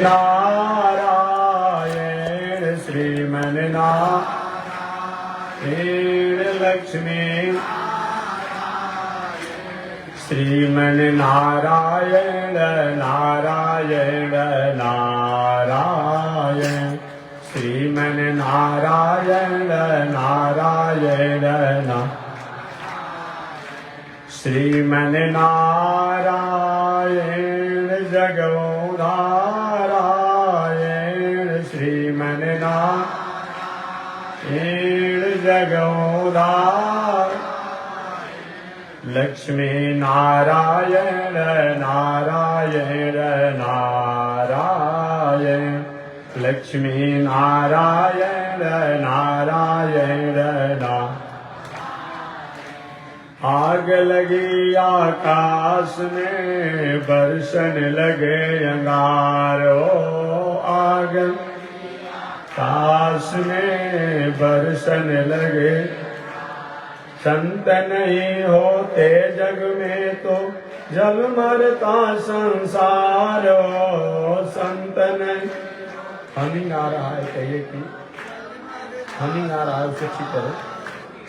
नारायण श्रीमन्नारायण लक्ष्मी श्रीमन्नारायण नारायण नारायण श्रीमन्नारायण नारायण श्रीमन्नारायण जगोदारायण श्रीमन्नारायण जगोदार लक्ष्मी नारायण नारायण नारायण लक्ष्मी नारायण नारायण आग लगी आकाश में बरसन लगे अंगारो आग आकाश में बरसन लगे संत नहीं होते जग में तो जल मरता संसार संत नहीं हमिंग आ रहा है कहिए कि हमिंग आ रहा है उसे ठीक करो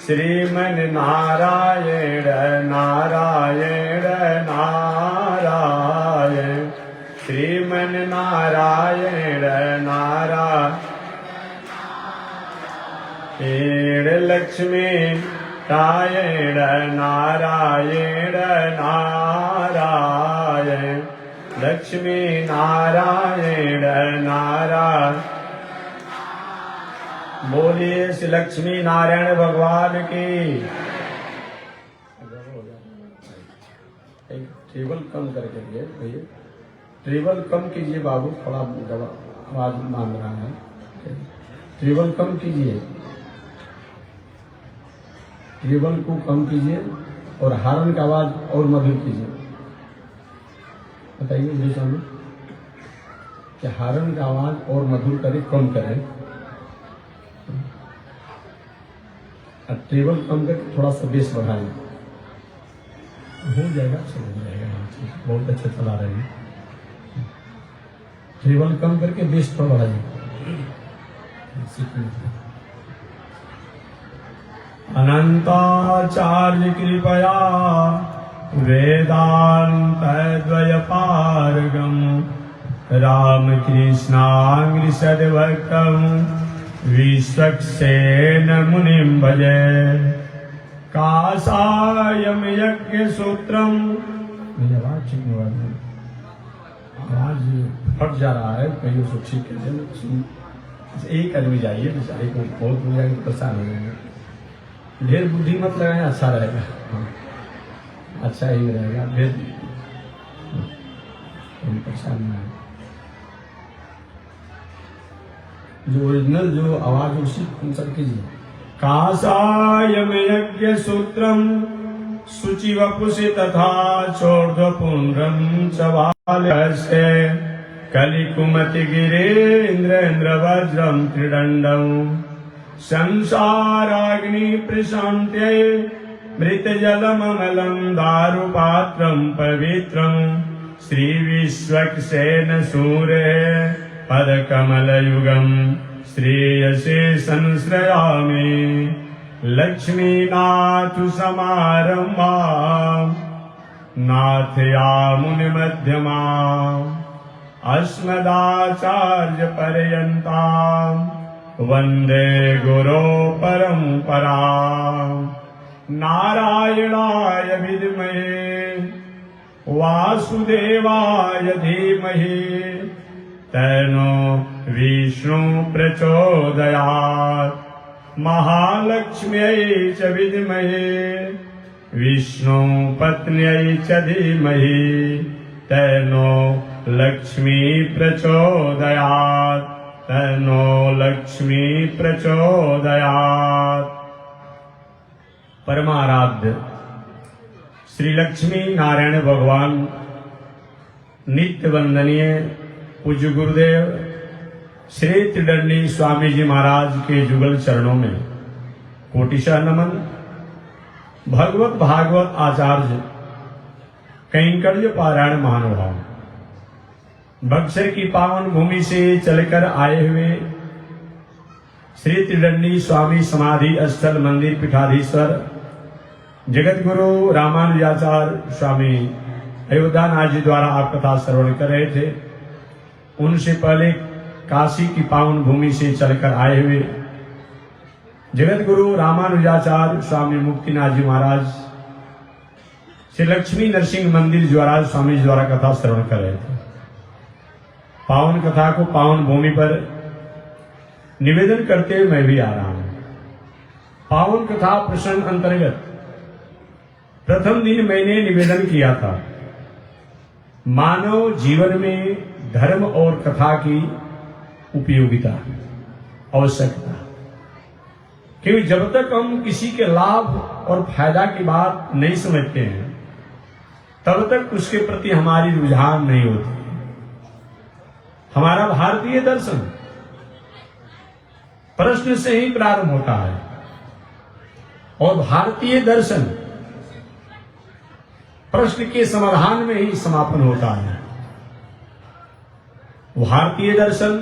श्रीमन्नारायण नारायण नारायण श्रीमन्नारायण नारायण लक्ष्मी नारायण नारायण नारायण लक्ष्मी नारायण नारायण बोलिए श्री लक्ष्मी नारायण भगवान की। एक टेबल कम करके दिए भैया, टेबल कम कीजिए बाबू, थोड़ा आवाज मांग रहा है, टेबल कम कीजिए, टेबल को कम कीजिए और हारन का आवाज और मधुर कीजिए। बताइए मुझे सामने कि हारन का आवाज और मधुर करें, कम करें, टेबल कम करके थोड़ा सा बेस बढ़ाएं, हो जाएगा, सब हो जाएगा, बहुत अच्छा चला रहे हैं। टेबल कम करके बेस थोड़ा बढ़ाइए। अनंताचार्य कृपया वेदांत द्वय पारगम रामकृष्णांग्रिसद्भक्तम् विश्वक्सेन मुनिं भजे कासायम यज्ञ सूत्रम। आवाज फट जा रहा है, कहीं उसको ठीक है। एक आदमी जाइए, बेचारे को बहुत हो जाएगा, परेशान हो जाएंगे। ढेर बुद्धि मत लगाए, अच्छा रहेगा, अच्छा ही रहेगा, ढेर परेशान नहीं है। जो ओरिजिनल जो आवाज उसी सब कीजिए। कासायम यज्ञ सूत्रम शुचि वपुषि तथा चोर्ध्वपुण्ड्रम चवालस्य कलिकुमति गिरीन्द्रेन्द्र वज्रम त्रिदंडम संसाराग्नि प्रशांत्यै मृत जलममलं दारुपात्रं पवित्रं श्री विश्वक्सेन सूरे पदकमलयुगम् श्रेयसे संश्रयामि लक्ष्मीनाथु समारम्भाम् नाथयामुनिमध्यमाम् अस्मदाचार्यपर्यन्ताम् वन्दे गुरो परम्पराम्। नारायणाय विद्महे वासुदेवाय धीमहि तन्नो विष्णु प्रचोदयात्। महालक्ष्म्यै च विद्महे विष्णु पत्न्यै च धीमहि तन्नो लक्ष्मी प्रचोदयात्, तन्नो लक्ष्मी प्रचोदयात्। परमाराध्य श्री लक्ष्मी नारायण भगवान नित्य वंदनीय पूज्य गुरुदेव श्री त्रिदंडी स्वामी जी महाराज के जुगल चरणों में कोटिशः नमन। भगवत भागवत आचार्य कैंकर्य पारायण महानुभाव बक्सर की पावन भूमि से चलकर आए हुए श्री त्रिदंडी स्वामी समाधि स्थल मंदिर पीठाधीश्वर जगत गुरु रामानुजाचार्य स्वामी अयोध्यानाथ जी द्वारा आप कथा श्रवण कर रहे थे। उनसे पहले काशी की पावन भूमि से चलकर आए हुए जगत गुरु रामानुजाचार्य स्वामी मुक्तिनाथ जी महाराज श्री लक्ष्मी नरसिंह मंदिर ज्वाराज स्वामी जी द्वारा कथा श्रवण कर रहे थे। पावन कथा को पावन भूमि पर निवेदन करते हुए मैं भी आ रहा हूं। पावन कथा प्रसंग अंतर्गत प्रथम दिन मैंने निवेदन किया था मानव जीवन में धर्म और कथा की उपयोगिता, आवश्यकता। क्योंकि जब तक हम किसी के लाभ और फायदा की बात नहीं समझते हैं तब तक उसके प्रति हमारी रुझान नहीं होती। हमारा भारतीय दर्शन प्रश्न से ही प्रारंभ होता है और भारतीय दर्शन प्रश्न के समाधान में ही समापन होता है। भारतीय दर्शन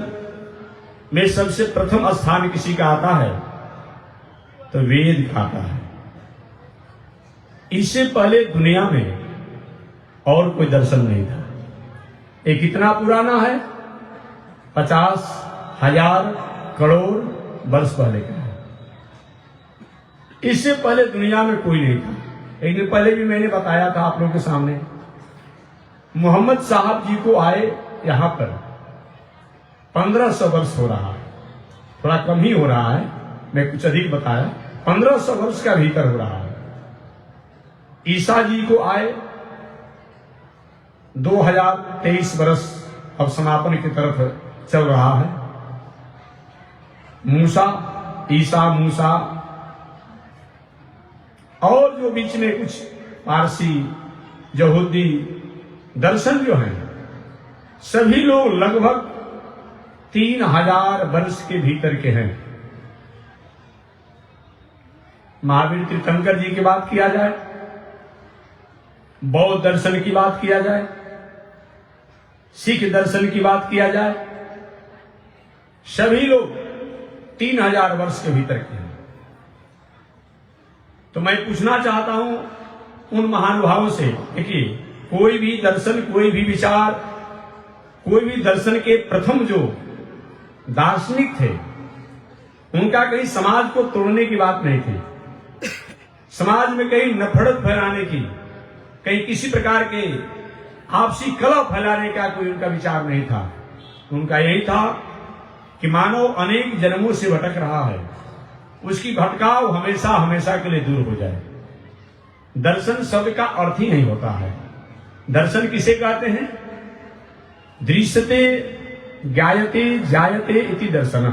में सबसे प्रथम स्थान किसी का आता है तो वेद का आता है। इससे पहले दुनिया में और कोई दर्शन नहीं था। ये कितना पुराना है? 50,000 करोड़ वर्ष पहले का है। इससे पहले दुनिया में कोई नहीं था। एक दिन पहले भी मैंने बताया था आप लोगों के सामने, मोहम्मद साहब जी को आए यहां पर 1500 वर्ष हो रहा है, थोड़ा कम ही हो रहा है, मैं कुछ अधिक बताया, 1500 वर्ष का भीतर हो रहा है। ईसा जी को आए 2023 वर्ष अब समापन की तरफ चल रहा है। ईसा मूसा और जो बीच में कुछ पारसी यहूदी दर्शन जो हैं, सभी लोग लगभग 3000 वर्ष के भीतर के हैं। महावीर तीर्थंकर जी की बात किया जाए, बौद्ध दर्शन की बात किया जाए, सिख दर्शन की बात किया जाए, सभी लोग 3000 वर्ष के भीतर के हैं। तो मैं पूछना चाहता हूं उन महानुभावों से, देखिए कोई भी दर्शन, कोई भी विचार, कोई भी दर्शन के प्रथम जो दार्शनिक थे उनका कहीं समाज को तोड़ने की बात नहीं थी, समाज में कहीं नफरत फैलाने की, कहीं किसी प्रकार के आपसी कलह फैलाने का कोई उनका विचार नहीं था। उनका यही था कि मानव अनेक जन्मों से भटक रहा है, उसकी भटकाव हमेशा हमेशा के लिए दूर हो जाए। दर्शन शब्द का अर्थ ही नहीं होता है। दर्शन किसे कहते हैं? दृश्यते ज्ञायते जायते इति दर्शन।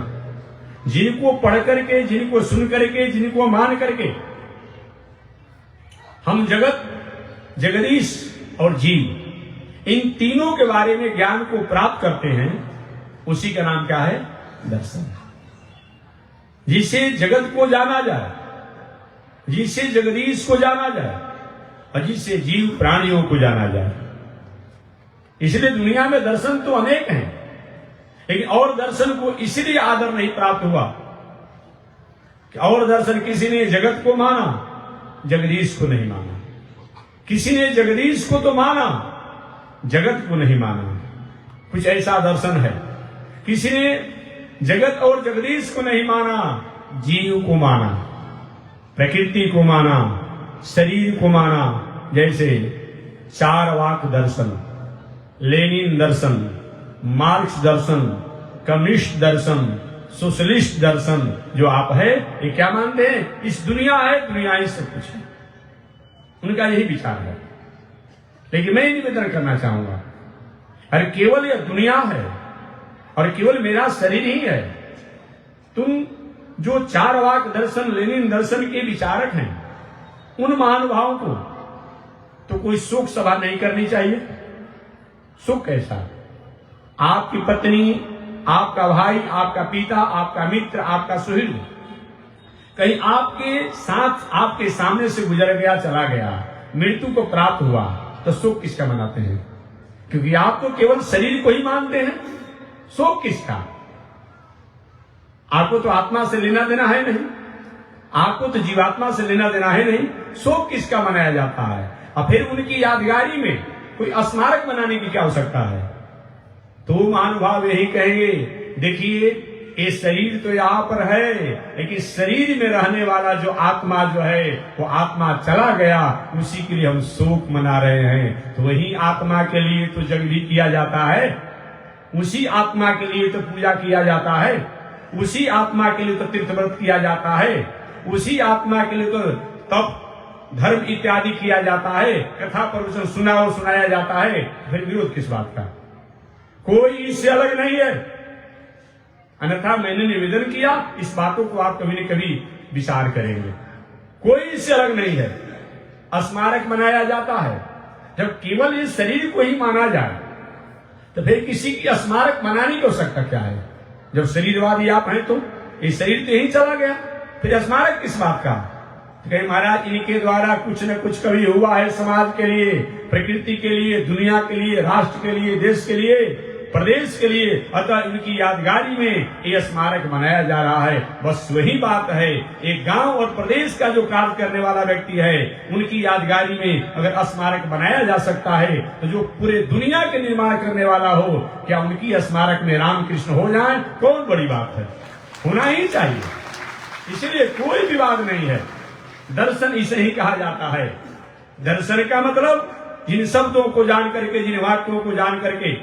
जिनको पढ़ करके, जिनको सुन करके, जिनको मान करके हम जगत, जगदीश और जीव, इन तीनों के बारे में ज्ञान को प्राप्त करते हैं, उसी का नाम क्या है? दर्शन। जिससे जगत को जाना जाए, जिससे जगदीश को जाना जाए और जिससे जीव प्राणियों को जाना जाए। इसलिए दुनिया में दर्शन तो अनेक हैं, लेकिन और दर्शन को इसलिए आदर नहीं प्राप्त हुआ कि और दर्शन किसी ने जगत को माना, जगदीश को नहीं माना। किसी ने जगदीश को तो माना, जगत को नहीं माना। कुछ ऐसा दर्शन है, किसी ने जगत और जगदीश को नहीं माना, जीव को माना, प्रकृति को माना, शरीर को माना। जैसे चारवाक दर्शन, लेनिन दर्शन, मार्क्स दर्शन, कम्युनिस्ट दर्शन, सोशलिस्ट दर्शन जो आप है, ये क्या मानते हैं? इस दुनिया है, दुनिया ही सब कुछ है। उनका यही विचार है। लेकिन मैं निवेदन करना चाहूंगा, अरे केवल यह दुनिया है और केवल मेरा शरीर ही है। तुम जो चारवाक दर्शन, लेनिन दर्शन के विचारक हैं, उन महानुभावों को तो कोई शोक सभा नहीं करनी चाहिए। शोक कैसा? आपकी पत्नी, आपका भाई, आपका पिता, आपका मित्र, आपका सुहृद कहीं आपके साथ, आपके सामने से गुजर गया, चला गया, मृत्यु को प्राप्त हुआ, तो शोक किसका मनाते हैं? क्योंकि आप तो केवल शरीर को ही मानते हैं। सो किसका? आपको तो आत्मा से लेना देना है नहीं, आपको तो जीवात्मा से लेना देना है नहीं। सो किसका मनाया जाता है? और फिर उनकी यादगारी में कोई स्मारक बनाने की क्या आवश्यकता है? तो महानुभाव यही कहेंगे, देखिए ये शरीर तो यहाँ पर है, लेकिन शरीर में रहने वाला जो आत्मा जो है वो आत्मा चला गया, उसी के लिए हम शोक मना रहे हैं। तो वही आत्मा के लिए तो यज्ञ भी किया जाता है, उसी आत्मा के लिए तो पूजा किया जाता है, उसी आत्मा के लिए तो तीर्थव्रत किया जाता है, उसी आत्मा के लिए तो तप धर्म इत्यादि किया जाता है, कथा प्रवचन सुना और सुनाया जाता है। फिर विरोध किस बात का? कोई इससे अलग नहीं है। अन्यथा मैंने निवेदन किया, इस बातों को आप कभी न कभी विचार करेंगे। कोई इससे अलग नहीं है। स्मारक बनाया जाता है। जब केवल इस शरीर को ही माना जाए तो फिर किसी की स्मारक बनाने की आवश्यकता क्या है? जब शरीरवादी आप हैं तो ये शरीर तो यही चला गया, फिर स्मारक किस बात का? तो कहीं महाराज इनके द्वारा कुछ न कुछ कभी हुआ है समाज के लिए, प्रकृति के लिए, दुनिया के लिए, राष्ट्र के लिए, देश के लिए, प्रदेश के लिए, अतः इनकी यादगारी में ये स्मारक बनाया जा रहा है। बस वही बात है, एक गांव और प्रदेश का जो कार्य करने वाला व्यक्ति है, उनकी यादगारी में अगर स्मारक बनाया जा सकता है तो जो पूरे दुनिया के निर्माण करने वाला हो, क्या उनकी स्मारक में रामकृष्ण हो जाए? कौन बड़ी बात है? होना ही चाहिए। इसलिए कोई विवाद नहीं है। दर्शन इसे ही कहा जाता है। दर्शन का मतलब जिन शब्दों को जान करके, जिन वाक्यों को जान करके,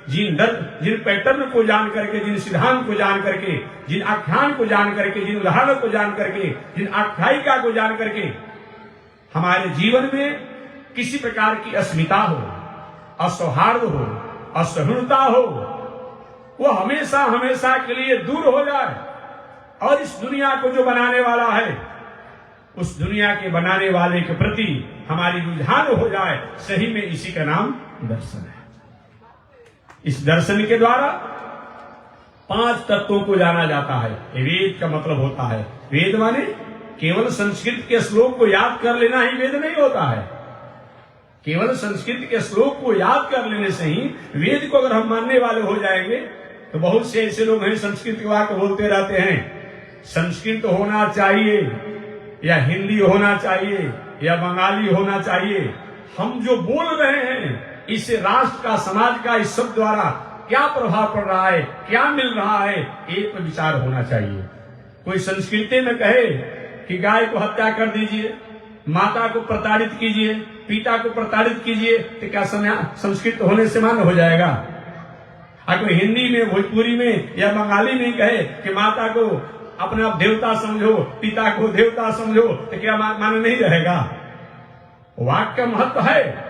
जिन पैटर्न को जान करके, जिन सिद्धांत को जान करके, जिन आख्यान को जान करके, जिन उदाहरणों को जान करके, जिन आख्यायिका को जान करके हमारे जीवन में किसी प्रकार की अस्मिता हो, असौहार्द हो, असहिष्णुता हो, वो हमेशा हमेशा के लिए दूर हो जाए। और इस दुनिया को जो बनाने वाला है, उस दुनिया के बनाने वाले के प्रति हमारी रुझान हो जाए। सही में इसी का नाम दर्शन है। इस दर्शन के द्वारा 5 तत्वों को जाना जाता है। ये वेद का मतलब होता है। वेद माने केवल संस्कृत के श्लोक को याद कर लेना ही वेद नहीं होता है। केवल संस्कृत के श्लोक को याद कर लेने से ही वेद को अगर हम मानने वाले हो जाएंगे, तो बहुत से ऐसे लोग हैं संस्कृत के वाक्य बोलते रहते हैं, संस्कृत होना चाहिए या हिंदी होना चाहिए या बंगाली होना चाहिए। हम जो बोल रहे हैं इससे राष्ट्र का, समाज का इस सब द्वारा क्या प्रभाव पड़ रहा है, क्या मिल रहा है, एक पर विचार होना चाहिए। कोई संस्कृति में कहे कि गाय को हत्या कर दीजिए, माता को प्रताड़ित कीजिए, पिता को प्रताड़ित कीजिए, तो क्या संस्कृत होने से मान्य हो जाएगा? अगर हिंदी में, भोजपुरी में या बंगाली में कहे कि माता को अपना देवता समझो, पिता को देवता समझो, तो क्या मान्य नहीं रहेगा? वाक्य का महत्व है,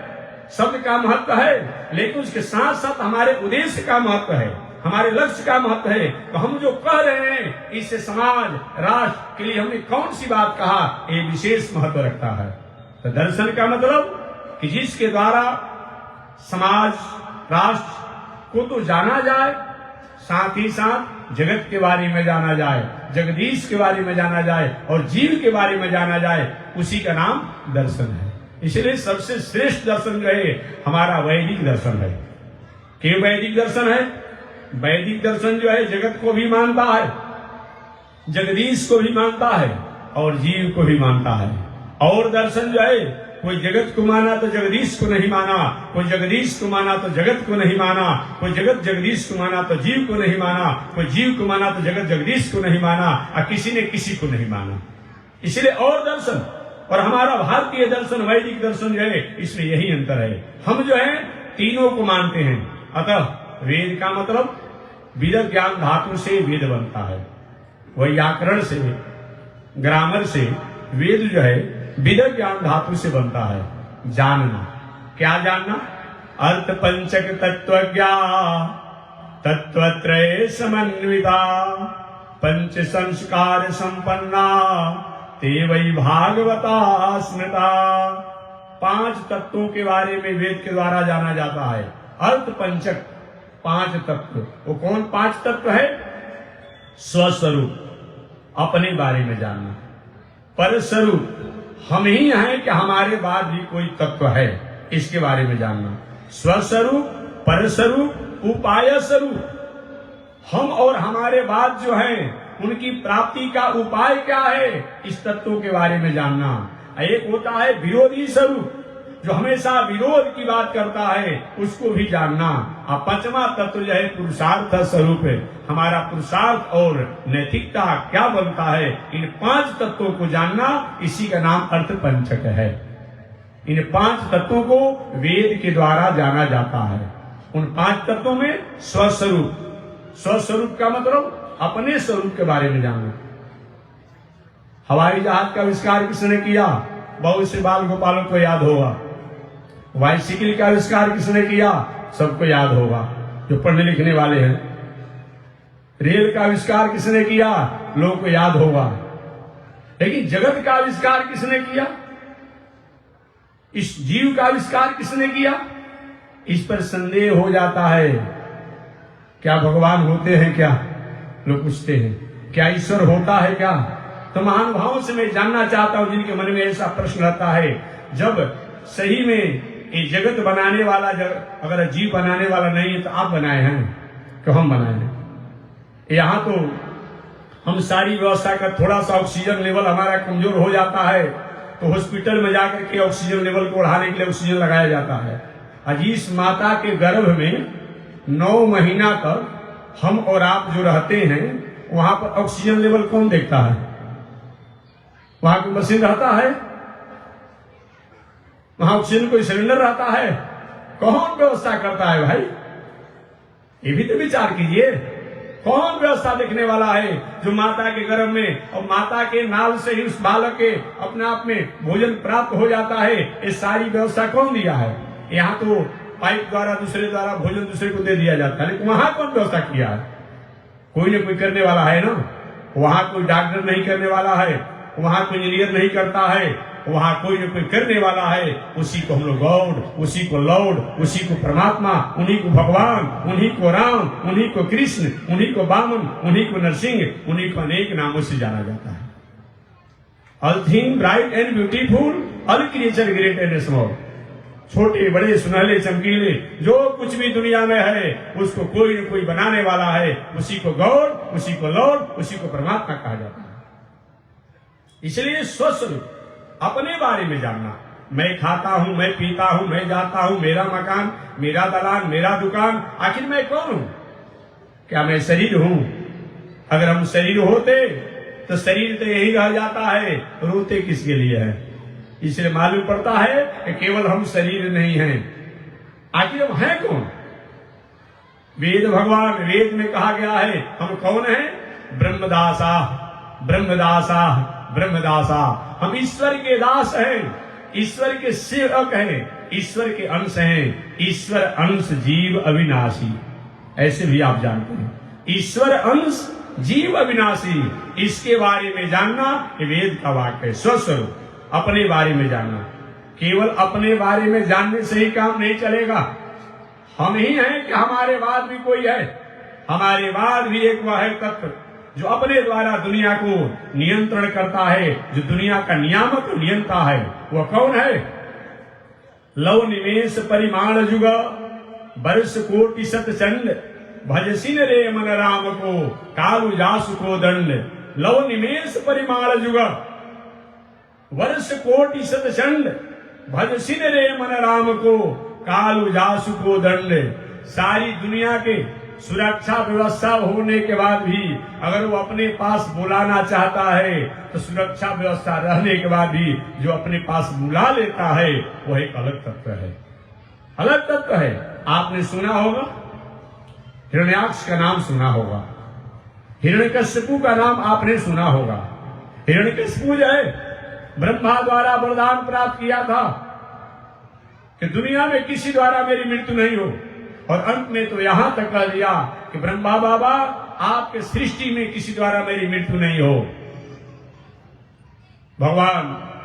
शब्द का महत्व है, लेकिन उसके साथ साथ हमारे उद्देश्य का महत्व है, हमारे लक्ष्य का महत्व है। तो हम जो कह रहे हैं इससे समाज, राष्ट्र के लिए हमने कौन सी बात कहा, ये विशेष महत्व रखता है। तो दर्शन का मतलब कि जिसके द्वारा समाज, राष्ट्र को तो जाना जाए, साथ ही साथ जगत के बारे में जाना जाए, जगदीश के बारे में जाना जाए और जीव के बारे में जाना जाए, उसी का नाम दर्शन है। इसलिए सबसे श्रेष्ठ दर्शन जो है हमारा वैदिक दर्शन है। क्यों वैदिक दर्शन है? वैदिक दर्शन जो है जगत को भी मानता है, जगदीश को भी मानता है और जीव को भी मानता है। और दर्शन जो है, कोई जगत को माना तो जगदीश को नहीं माना, कोई जगदीश को माना तो जगत को नहीं माना, कोई जगत जगदीश को माना तो जीव को नहीं माना, कोई जीव को माना तो जगत जगदीश को नहीं माना, और किसी ने किसी को नहीं माना। इसलिए और दर्शन और हमारा भारतीय दर्शन, वैदिक दर्शन जो है, इसमें यही अंतर है। हम जो है तीनों को मानते हैं। अतः वेद का मतलब विद ज्ञान धातु से वेद बनता है, व्याकरण से, ग्रामर से वेद जो है विद ज्ञान धातु से बनता है। जानना, क्या जानना? अर्थ पंचक तत्वज्ञा तत्वत्रय समन्विता पंच संस्कार संपन्ना ते वै भागवता स्मृता। 5 तत्वों के बारे में वेद के द्वारा जाना जाता है। अर्थ पंचक 5 तत्व। वो कौन 5 तत्व है? स्वस्वरूप, अपने बारे में जानना। परस्वरूप, हम ही हैं कि हमारे बाद भी कोई तत्व है, इसके बारे में जानना। स्वस्वरूप पर स्वरूप, उपाय स्वरूप। हम और हमारे बाद जो है उनकी प्राप्ति का उपाय क्या है, इस तत्वों के बारे में जानना। एक होता है विरोधी स्वरूप, जो हमेशा विरोध की बात करता है, उसको भी जानना। और पांचवा तत्व जो है पुरुषार्थ स्वरूप है, हमारा पुरुषार्थ और नैतिकता क्या बनता है, इन 5 तत्वों को जानना, इसी का नाम अर्थ पंचक है। इन 5 तत्वों को वेद के द्वारा जाना जाता है। उन 5 तत्वों में स्वस्वरूप, स्वस्वरूप का मतलब अपने स्वरूप के बारे में जानना। हवाई जहाज का आविष्कार किसने किया, बहुत से बाल गोपालों को याद होगा। बाइसिकल का आविष्कार किसने किया, सबको याद होगा जो पढ़ने लिखने वाले हैं। रेल का आविष्कार किसने किया, लोगों को याद होगा। लेकिन जगत का आविष्कार किसने किया, इस जीव का आविष्कार किसने किया, इस पर संदेह हो जाता है। क्या भगवान होते हैं क्या, लोग पूछते हैं। क्या ईश्वर होता है क्या। तो महानुभावों से मैं जानना चाहता हूं जिनके मन में ऐसा प्रश्न रहता है, जब सही में ये जगत बनाने वाला, अगर जीव बनाने वाला नहीं है तो आप बनाए हैं कि हम बनाए हैं। यहाँ तो हम सारी व्यवस्था का, थोड़ा सा ऑक्सीजन लेवल हमारा कमजोर हो जाता है तो हॉस्पिटल में जाकर के ऑक्सीजन लेवल को बढ़ाने के लिए ऑक्सीजन लगाया जाता है। आज इस माता के गर्भ में 9 महीना तक हम और आप जो रहते हैं, वहां पर ऑक्सीजन लेवल कौन देखता है, वहां कोई मशीन रहता है, वहां ऑक्सीजन कोई सिलेंडर रहता है, कौन व्यवस्था करता है भाई, ये भी तो विचार कीजिए। कौन व्यवस्था देखने वाला है जो माता के गर्भ में और माता के नाल से ही उस बालक के अपने आप में भोजन प्राप्त हो जाता है, ये सारी व्यवस्था कौन दिया है। यहाँ तो पाइप द्वारा दूसरे द्वारा भोजन दूसरे को दे दिया जाता है, लेकिन वहां कौन व्यवस्था किया है, कोई न कोई करने वाला है ना। वहां कोई डॉक्टर नहीं करने वाला है, वहां कोई इंजीनियर नहीं करता है, वहां कोई न कोई करने वाला है। उसी को हम लोग गॉड, उसी को लॉर्ड, उसी को परमात्मा, उन्हीं को भगवान, उन्हीं को राम, उन्हीं को कृष्ण, उन्हीं को बामन, उन्हीं को नरसिंह, उन्हीं को अनेक नामों से जाना जाता है। All thing bright and beautiful, all creature great and small, छोटे बड़े सुनहले चमकीले, जो कुछ भी दुनिया में है उसको कोई न कोई बनाने वाला है। उसी को गॉड, उसी को लॉर्ड, उसी को परमात्मा कहा जाता है। इसलिए स्वस्वरूप, अपने बारे में जानना। मैं खाता हूं, मैं पीता हूं, मैं जाता हूं, मेरा मकान, मेरा दलान, मेरा दुकान, आखिर मैं कौन हूं, क्या मैं शरीर हूं। अगर हम शरीर होते तो शरीर तो यही रह जाता है, रोते किसके लिए है। इसलिए मालूम पड़ता है कि केवल हम शरीर नहीं हैं, आखिर हम हैं कौन। वेद भगवान, वेद में कहा गया है हम कौन हैं, ब्रह्मदासा, ब्रह्मदासा, ब्रह्मदासा। हम ईश्वर के दास हैं, ईश्वर के सेवक हैं, ईश्वर के अंश हैं। ईश्वर अंश जीव अविनाशी, ऐसे भी आप जानते हैं। ईश्वर अंश जीव अविनाशी, इसके बारे में जानना ये वेद का वाक्य है। स्वस्वरूप, अपने बारे में जानना। केवल अपने बारे में जानने से ही काम नहीं चलेगा। हम ही हैं कि हमारे बाद भी कोई है, हमारे बाद भी एक वह है तत्व जो अपने द्वारा दुनिया को नियंत्रण करता है, जो दुनिया का नियामक नियंता है। वह कौन है, लव निमेष परिमाण जुग, वर्ष कोटि शत चंड, भजसिन रे मन राम को, कालु जासु को दंड। लव निमेष परिमाण जुग, वर्ष कोटि शत चंड, भजसिन रे मन राम को, कालु जासु को दंड। सारी दुनिया के सुरक्षा व्यवस्था होने के बाद भी अगर वो अपने पास बुलाना चाहता है तो सुरक्षा व्यवस्था रहने के बाद भी जो अपने पास बुला लेता है वो एक अलग तत्व है, अलग तत्व है। आपने सुना होगा, हिरण्याक्ष का नाम सुना होगा, हिरण्यकश्यपु का नाम आपने सुना होगा। हिरण्यकश्यपु जो है ब्रह्मा द्वारा वरदान प्राप्त किया था कि दुनिया में किसी द्वारा मेरी मृत्यु नहीं हो, और अंत में तो यहां तक कह दिया कि ब्रह्मा बाबा आपके सृष्टि में किसी द्वारा मेरी मृत्यु नहीं हो। भगवान